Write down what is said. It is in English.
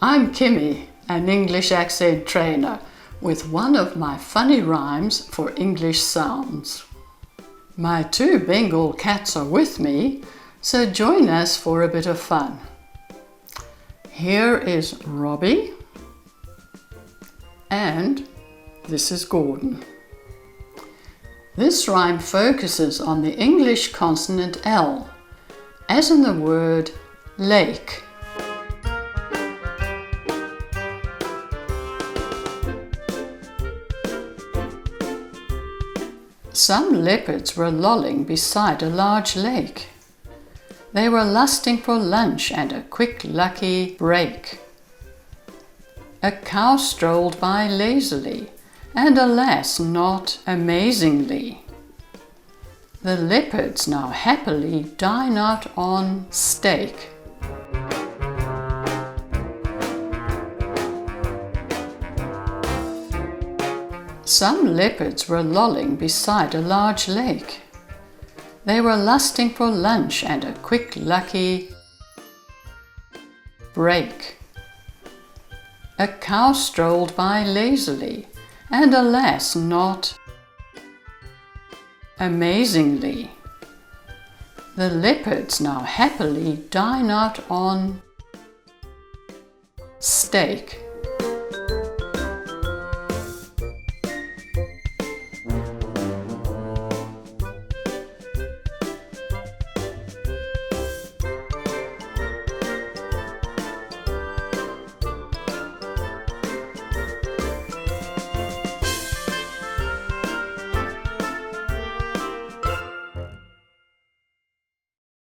I'm Kimi, an English accent trainer, with one of my funny rhymes for English sounds. My two Bengal cats are with me, so join us for a bit of fun. Here is Robbie, and this is Gordon. This rhyme focuses on the English consonant L, as in the word lake. Some leopards were lolling beside a large lake. They were lusting for lunch and a quick lucky break. A cow strolled by lazily, and alas, not amazingly. The leopards now happily dine out on steak. Some leopards were lolling beside a large lake. They were lusting for lunch and a quick lucky break. A cow strolled by lazily, and alas, not amazingly. The leopards now happily dine out on steak.